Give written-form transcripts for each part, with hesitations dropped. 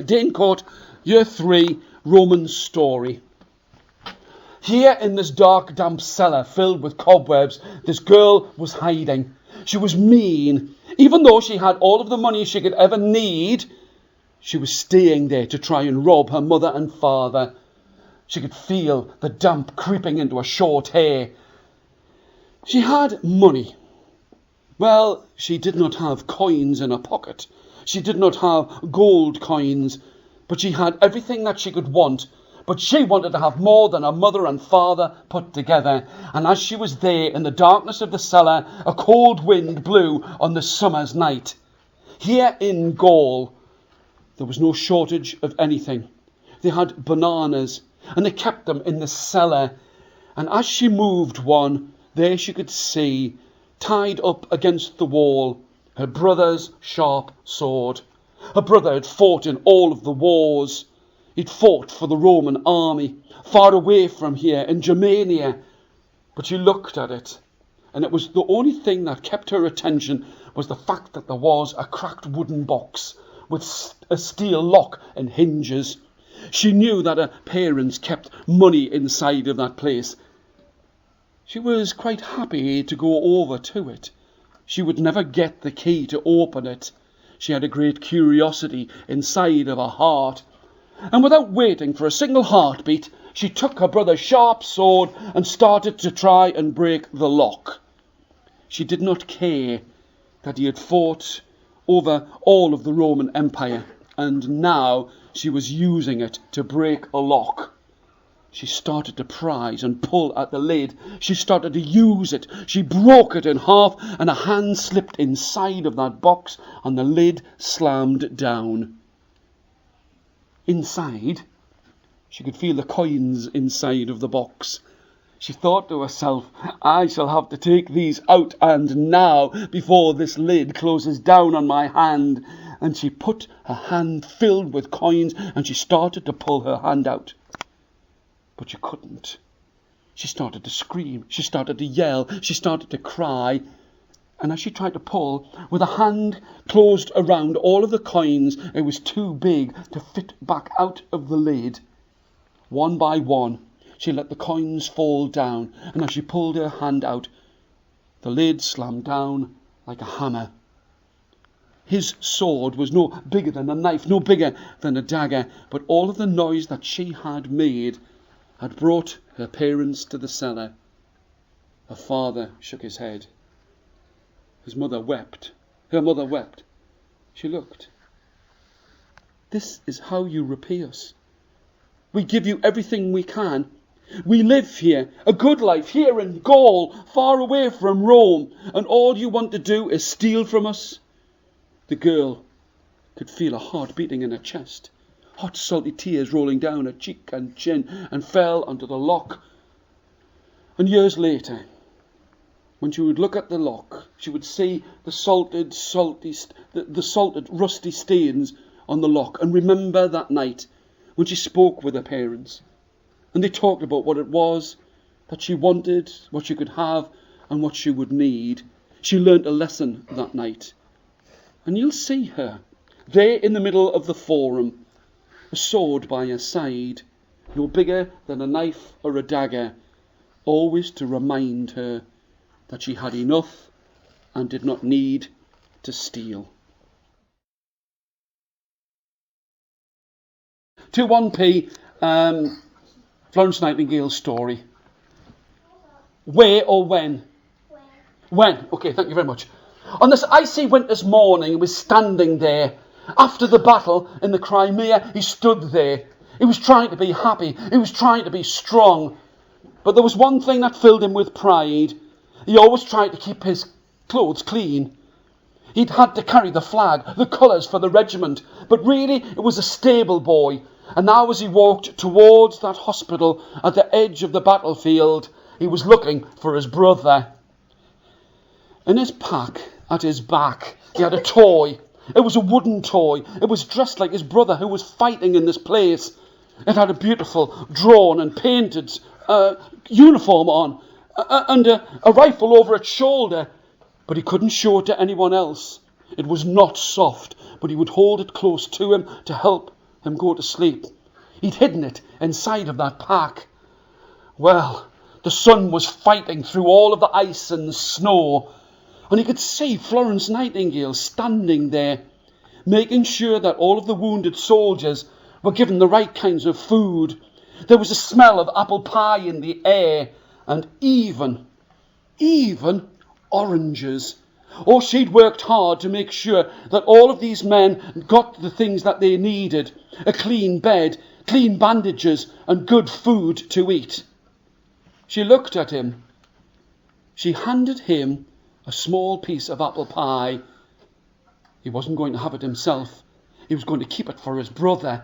Dane Court, Year 3, Roman story. Here in this dark, damp cellar filled with cobwebs, this girl was hiding. She was mean. Even though she had all of the money she could ever need, she was staying there to try and rob her mother and father. She could feel the damp creeping into her short hair. She had money. Well, she did not have coins in her pocket. She did not have gold coins, but she had everything that she could want. But she wanted to have more than her mother and father put together. And as she was there in the darkness of the cellar, a cold wind blew on the summer's night. Here in Gaul, there was no shortage of anything. They had bananas, and they kept them in the cellar. And as she moved one, there she could see, tied up against the wall, her brother's sharp sword. Her brother had fought in all of the wars. He'd fought for the Roman army, far away from here in Germania. But she looked at it, and it was the only thing that kept her attention was the fact that there was a cracked wooden box with a steel lock and hinges. She knew that her parents kept money inside of that place. She was quite happy to go over to it. She would never get the key to open it. She had a great curiosity inside of her heart. And without waiting for a single heartbeat, she took her brother's sharp sword and started to try and break the lock. She did not care that he had fought over all of the Roman Empire, and now she was using it to break a lock. She started to prise and pull at the lid. She started to use it. She broke it in half, and a hand slipped inside of that box, and the lid slammed down. Inside, she could feel the coins inside of the box. She thought to herself, I shall have to take these out and now before this lid closes down on my hand. And she put her hand filled with coins and she started to pull her hand out. But she couldn't. She started to scream. She started to yell. She started to cry. And as she tried to pull, with a hand closed around all of the coins, it was too big to fit back out of the lid. One by one, she let the coins fall down, and as she pulled her hand out, the lid slammed down like a hammer. His sword was no bigger than a knife, no bigger than a dagger, but all of the noise that she had made had brought her parents to the cellar. Her father shook his head. His mother wept. Her mother wept. She looked. This is how you repay us. We give you everything we can. We live here, a good life here in Gaul, far away from Rome, and all you want to do is steal from us? The girl could feel a heart beating in her chest, hot salty tears rolling down her cheek and chin, and fell onto the lock. And years later, when she would look at the lock, she would see the salted, rusty stains on the lock, and remember that night when she spoke with her parents, and they talked about what it was that she wanted, what she could have, and what she would need. She learnt a lesson that night. And you'll see her, there in the middle of the forum, a sword by her side, no bigger than a knife or a dagger, always to remind her that she had enough and did not need to steal. To 1p, Florence Nightingale's story. Where or when? When. Okay, thank you very much. On this icy winter's morning, he was standing there. After the battle in the Crimea, he stood there. He was trying to be happy. He was trying to be strong. But there was one thing that filled him with pride. He always tried to keep his clothes clean. He'd had to carry the flag, the colours for the regiment, but really it was a stable boy. And now as he walked towards that hospital at the edge of the battlefield, he was looking for his brother. In his pack, at his back, he had a toy. It was a wooden toy. It was dressed like his brother who was fighting in this place. It had a beautiful drawn and painted uniform on, and a rifle over its shoulder, but he couldn't show it to anyone else. It was not soft, but he would hold it close to him to help him go to sleep. He'd hidden it inside of that pack. Well, the sun was fighting through all of the ice and the snow, and he could see Florence Nightingale standing there, making sure that all of the wounded soldiers were given the right kinds of food. There was a smell of apple pie in the air, and even oranges. Oh, she'd worked hard to make sure that all of these men got the things that they needed: a clean bed, clean bandages, and good food to eat. She looked at him. She handed him a small piece of apple pie. He wasn't going to have it himself. He was going to keep it for his brother.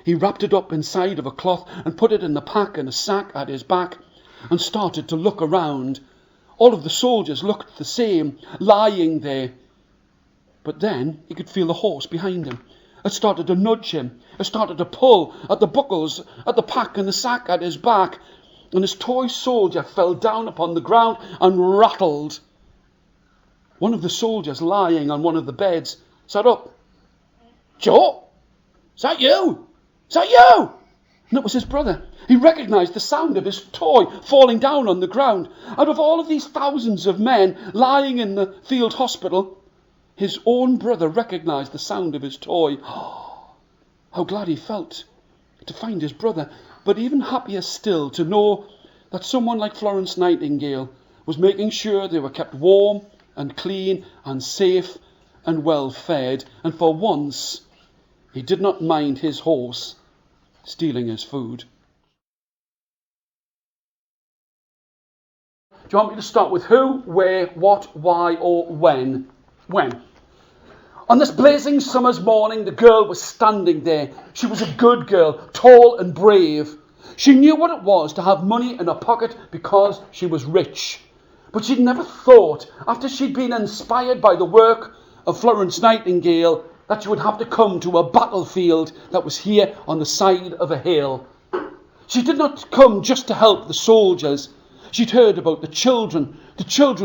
He wrapped it up inside of a cloth and put it in the pack in a sack at his back and started to look around. All of the soldiers looked the same, lying there. But then he could feel the horse behind him. It started to nudge him. It started to pull at the buckles, at the pack and the sack at his back. And his toy soldier fell down upon the ground and rattled. One of the soldiers lying on one of the beds sat up. "Joe, is that you? Is that you?" And it was his brother. He recognised the sound of his toy falling down on the ground. Out of all of these thousands of men lying in the field hospital, his own brother recognised the sound of his toy. Oh, how glad he felt to find his brother, but even happier still to know that someone like Florence Nightingale was making sure they were kept warm and clean and safe and well fed, and for once he did not mind his horse stealing his food. Do you want me to start with who, where, what, why, or when? When? On this blazing summer's morning, the girl was standing there. She was a good girl, tall and brave. She knew what it was to have money in her pocket because she was rich. But she'd never thought, after she'd been inspired by the work of Florence Nightingale, that she would have to come to a battlefield that was here on the side of a hill. She did not come just to help the soldiers. She'd heard about the children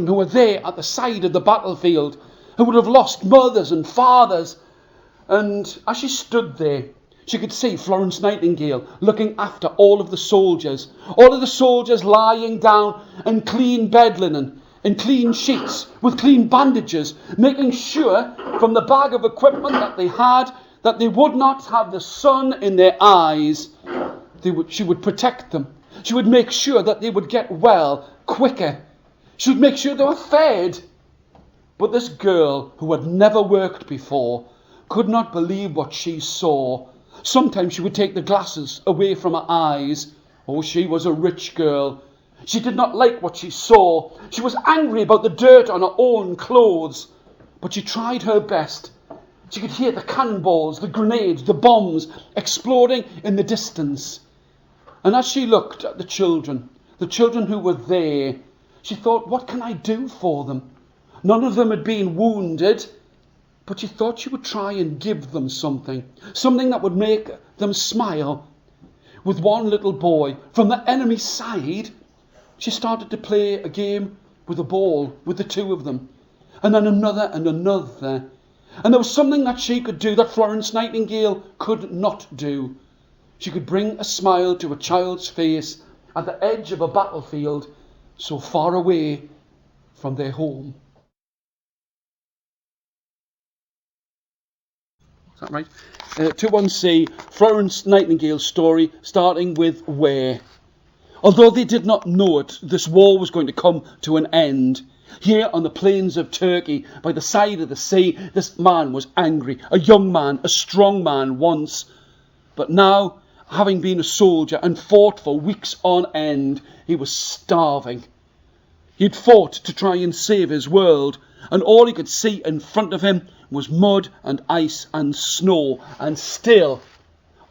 who were there at the side of the battlefild, who would have lost mothers and fathers. And as she stood there, she could see Florence Nightingale looking after all of the soldiers lying down in clean bed linen, in clean sheets, with clean bandages, making sure from the bag of equipment that they had that they would not have the sun in their eyes. She would protect them. She would make sure that they would get well quicker. She would make sure they were fed. But this girl, who had never worked before, could not believe what she saw. Sometimes she would take the glasses away from her eyes. Oh, she was a rich girl. She did not like what she saw. She was angry about the dirt on her own clothes. But she tried her best. She could hear the cannonballs, the grenades, the bombs exploding in the distance. And as she looked at the children who were there, she thought, what can I do for them? None of them had been wounded, but she thought she would try and give them something that would make them smile. With one little boy from the enemy side, she started to play a game with a ball with the two of them, and then another and another. And there was something that she could do that Florence Nightingale could not do. She could bring a smile to a child's face at the edge of a battlefield so far away from their home. Is that right? 21C, Florence Nightingale's story, starting with where. Although they did not know it, this war was going to come to an end. Here on the plains of Turkey, by the side of the sea, this man was angry. A young man, a strong man once. But now, having been a soldier and fought for weeks on end, he was starving. He'd fought to try and save his world, and all he could see in front of him was mud and ice and snow. And still,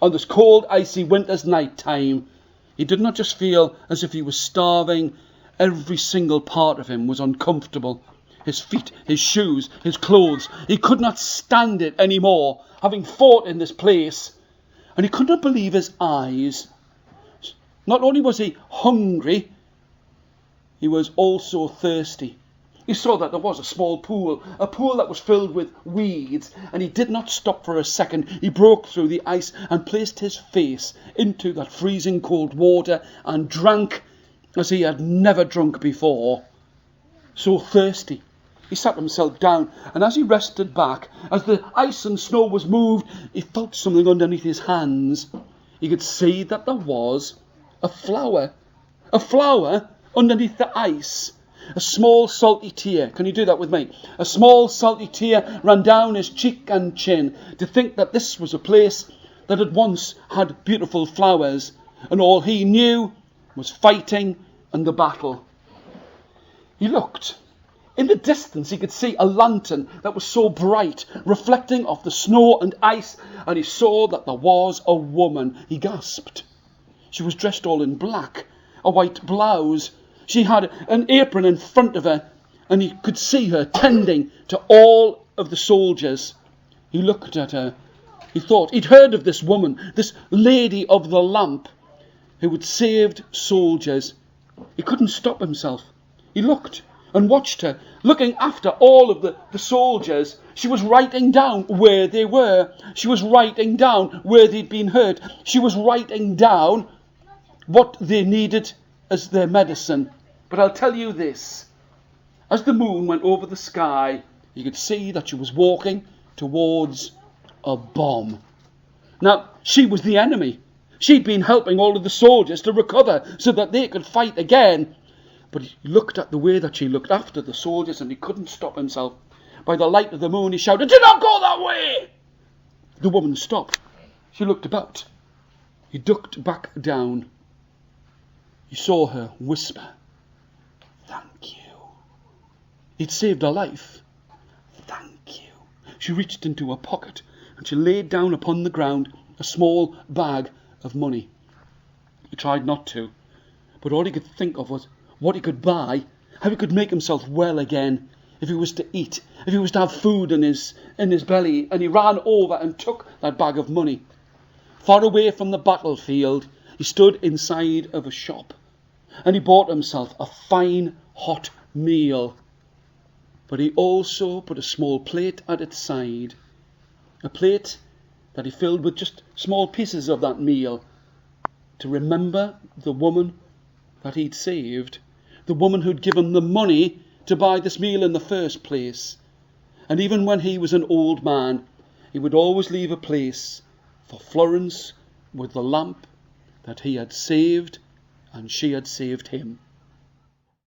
on this cold, icy winter's night time, he did not just feel as if he was starving. Every single part of him was uncomfortable. His feet, his shoes, his clothes. He could not stand it anymore, having fought in this place. And he could not believe his eyes. Not only was he hungry, he was also thirsty. He saw that there was a small pool, a pool that was filled with weeds, and he did not stop for a second. He broke through the ice and placed his face into that freezing cold water and drank as he had never drunk before. So thirsty, he sat himself down, and as he rested back, as the ice and snow was moved, he felt something underneath his hands. He could see that there was a flower underneath the ice. A small salty tear, can you do that with me? A small salty tear ran down his cheek and chin to think that this was a place that had once had beautiful flowers, and all he knew was fighting and the battle. He looked. In the distance he could see a lantern that was so bright, reflecting off the snow and ice, and he saw that there was a woman. He gasped. She was dressed all in black, a white blouse. She had an apron in front of her, and he could see her tending to all of the soldiers. He looked at her. He thought he'd heard of this woman, this lady of the lamp, who had saved soldiers. He couldn't stop himself. He looked and watched her, looking after all of the soldiers. She was writing down where they were. She was writing down where they'd been hurt. She was writing down what they needed as their medicine. But I'll tell you this, as the moon went over the sky, you could see that she was walking towards a bomb. Now, she was the enemy. She'd been helping all of the soldiers to recover so that they could fight again. But he looked at the way that she looked after the soldiers, and he couldn't stop himself. By the light of the moon, he shouted, "Do not go that way!" The woman stopped. She looked about. He ducked back down. He saw her whisper, "Thank you." He'd saved her life. Thank you. She reached into her pocket and she laid down upon the ground a small bag of money. He tried not to, but all he could think of was what he could buy, how he could make himself well again, if he was to eat, if he was to have food in his belly. And he ran over and took that bag of money. Far away from the battlefield, he stood inside of a shop, and he bought himself a fine hot meal. But he also put a small plate at its side, a plate that he filled with just small pieces of that meal, to remember the woman that he'd saved, the woman who'd given the money to buy this meal in the first place. And even when he was an old man, he would always leave a place for Florence with the lamp that he had saved, and she had saved him.